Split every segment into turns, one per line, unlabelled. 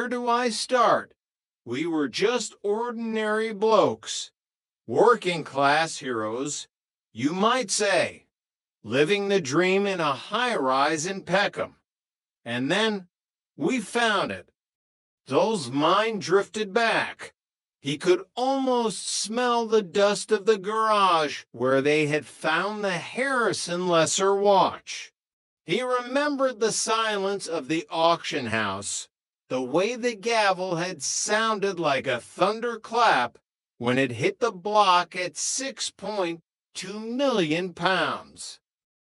Where do I start? We were just ordinary blokes, working class heroes, you might say, living the dream in a high-rise in Peckham. And then we found it. Dell's mind drifted back. He could almost smell the dust of the garage where they had found the Harrison Lesser watch. He remembered the silence of the auction house, the way the gavel had sounded like a thunderclap when it hit the block at 6.2 million pounds.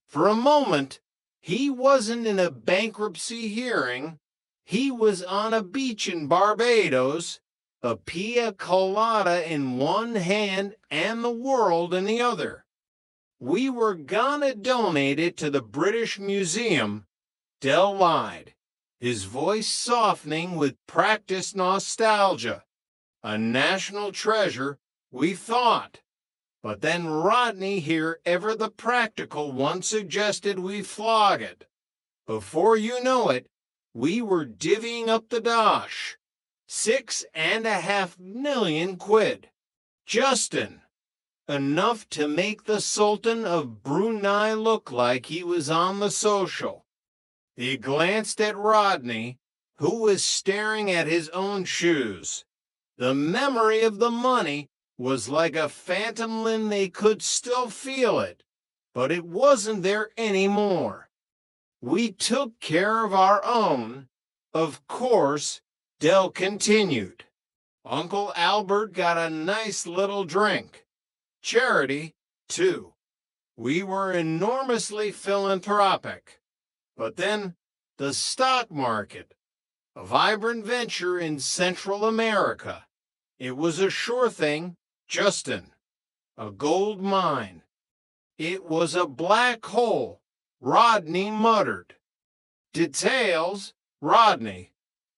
For a moment, he wasn't in a bankruptcy hearing. He was on a beach in Barbados, a pina colada in one hand and the world in the other. We were gonna donate it to the British Museum. Dell lied, his voice softening with practiced nostalgia. A national treasure, we thought. But then Rodney here, ever the practical one, suggested we flog it. Before you know it, we were divvying up the dosh. 6.5 million quid. Justin. Enough to make the Sultan of Brunei look like he was on the social. He glanced at Rodney, who was staring at his own shoes. The memory of the money was like a phantom limb. They could still feel it, but it wasn't there anymore. We took care of our own. Of course, Dell continued. Uncle Albert got a nice little drink. Charity, too. We were enormously philanthropic. But then, the stock market, a vibrant venture in Central America. It was a sure thing, Justin. A gold mine. It was a black hole, Rodney muttered. Details, Rodney.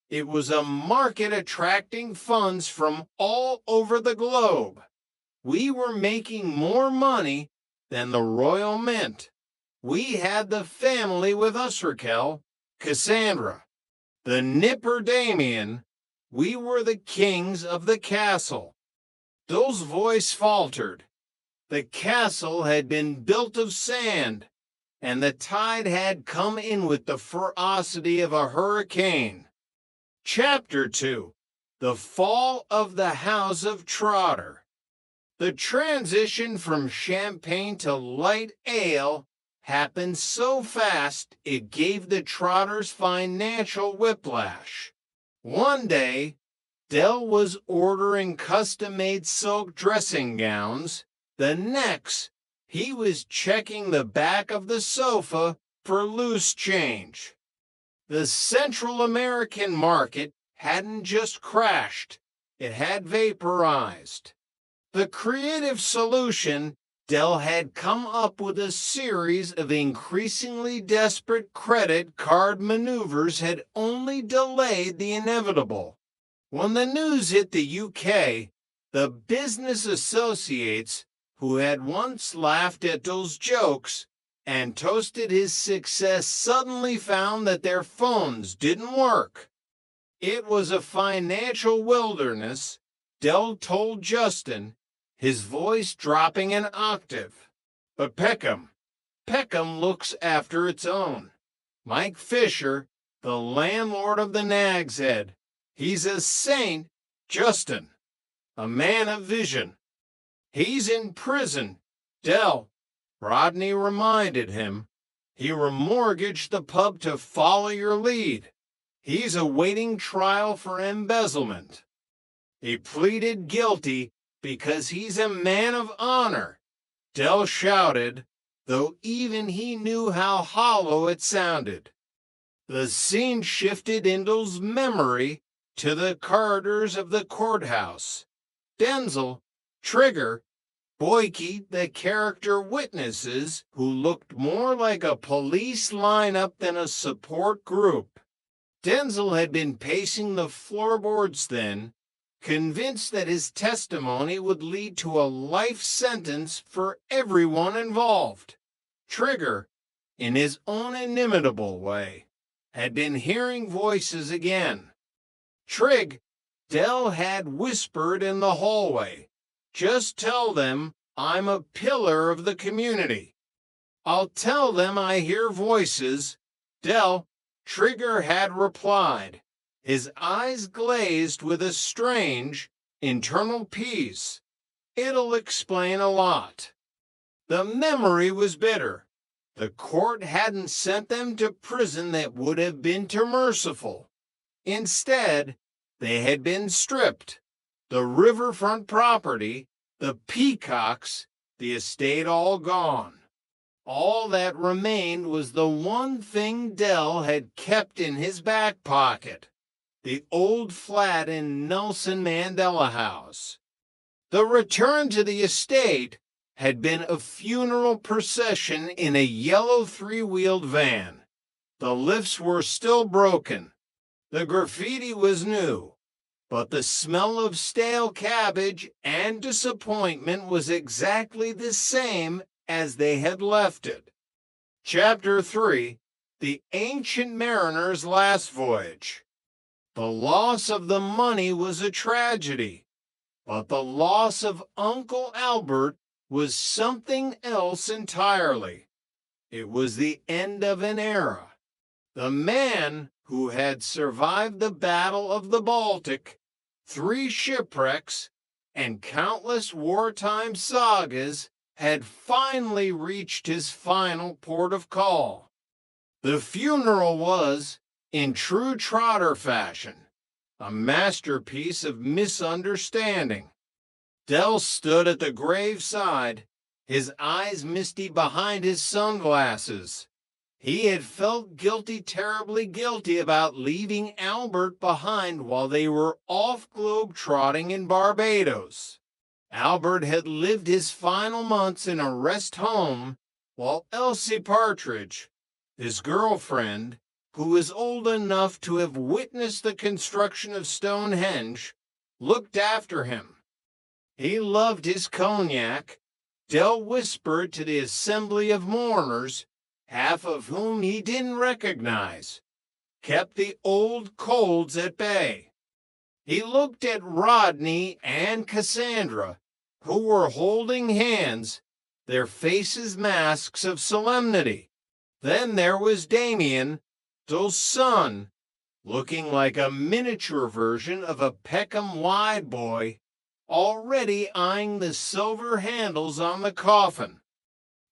It was a market attracting funds from all over the globe. We were making more money than the Royal Mint. We had the family with us, Raquel, Cassandra, the Nipper Damien. We were the kings of the castle. Dell's voice faltered. The castle had been built of sand, and the tide had come in with the ferocity of a hurricane. Chapter 2. The Fall of the House of Trotter. The transition from champagne to light ale happened so fast it gave the Trotters financial whiplash. One day, Dell was ordering custom-made silk dressing gowns. The next, he was checking the back of the sofa for loose change. The Central American market hadn't just crashed, it had vaporized. The creative solution, Dell had come up with a series of increasingly desperate credit card maneuvers had only delayed the inevitable. When the news hit the UK, the business associates who had once laughed at Dell's jokes and toasted his success suddenly found that their phones didn't work. It was a financial wilderness, Dell told Justin, his voice dropping an octave. But Peckham looks after its own. Mike Fisher, the landlord of the Nag's Head, he's a saint, Justin, a man of vision. He's in prison, Dell, Rodney reminded him. He remortgaged the pub to follow your lead. He's awaiting trial for embezzlement. He pleaded guilty because he's a man of honor, Dell shouted, though even he knew how hollow it sounded. The scene shifted in Dell's memory to the corridors of the courthouse. Denzel, Trigger, Boyke, the character witnesses who looked more like a police lineup than a support group. Denzel had been pacing the floorboards then, convinced that his testimony would lead to a life sentence for everyone involved. Trigger, in his own inimitable way, had been hearing voices again. Trig, Dell had whispered in the hallway. Just tell them I'm a pillar of the community. I'll tell them I hear voices. Dell, Trigger had replied, his eyes glazed with a strange, internal peace. It'll explain a lot. The memory was bitter. The court hadn't sent them to prison that would have been too merciful. Instead, they had been stripped. The riverfront property, the peacocks, the estate all gone. All that remained was the one thing Dell had kept in his back pocket, the old flat in Nelson Mandela House. The return to the estate had been a funeral procession in a yellow three-wheeled van. The lifts were still broken. The graffiti was new, but the smell of stale cabbage and disappointment was exactly the same as they had left it. Chapter 3: The Ancient Mariner's Last Voyage. The loss of the money was a tragedy, but the loss of Uncle Albert was something else entirely. It was the end of an era. The man who had survived the Battle of the Baltic, 3 shipwrecks, and countless wartime sagas had finally reached his final port of call. The funeral was, in true Trotter fashion, a masterpiece of misunderstanding. Dell stood at the graveside, his eyes misty behind his sunglasses. He had felt guilty, terribly guilty about leaving Albert behind while they were off globe-trotting in Barbados. Albert had lived his final months in a rest home, while Elsie Partridge, his girlfriend, who was old enough to have witnessed the construction of Stonehenge, looked after him. He loved his cognac. Dell whispered to the assembly of mourners, half of whom he didn't recognize, kept the old colds at bay. He looked at Rodney and Cassandra, who were holding hands, their faces masks of solemnity. Then there was Damien, Dell's son, looking like a miniature version of a Peckham wide boy, already eyeing the silver handles on the coffin.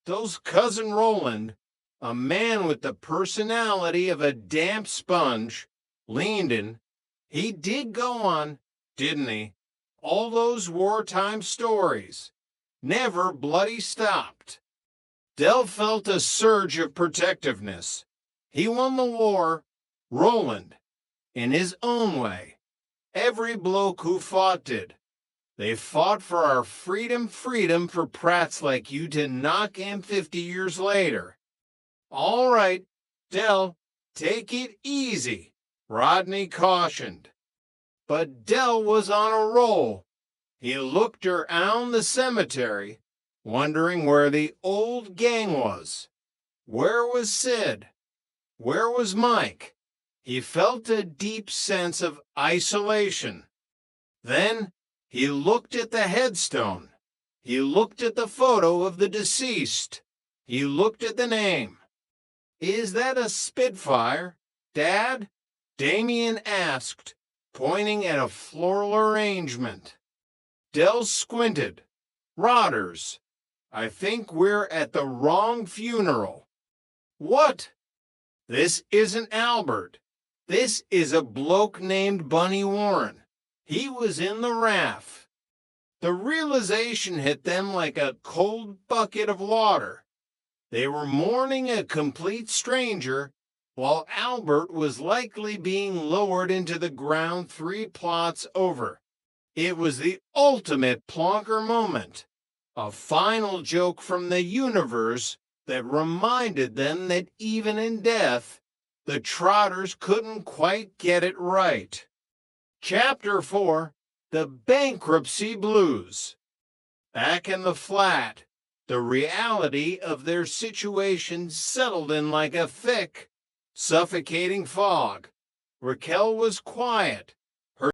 Dell's cousin Roland, a man with the personality of a damp sponge, leaned in. He did go on, didn't he? All those wartime stories. Never bloody stopped. Dell felt a surge of protectiveness. He won the war, Roland, in his own way. Every bloke who fought did. They fought for our freedom for prats like you to knock him 50 years later. All right, Dell, take it easy, Rodney cautioned. But Dell was on a roll. He looked around the cemetery, wondering where the old gang was. Where was Sid? Where was Mike? He felt a deep sense of isolation. Then he looked at the headstone. He looked at the photo of the deceased. He looked at the name. Is that a Spitfire, Dad? Damien asked, pointing at a floral arrangement. Dell squinted. Rotters. I think we're at the wrong funeral. What? This isn't Albert. This is a bloke named Bunny Warren. He was in the RAF. The realization hit them like a cold bucket of water. They were mourning a complete stranger, while Albert was likely being lowered into the ground 3 plots over. It was the ultimate plonker moment, a final joke from the universe that reminded them that even in death, the Trotters couldn't quite get it right. Chapter 4: The Bankruptcy Blues. Back in the flat, the reality of their situation settled in like a thick, suffocating fog. Raquel was quiet,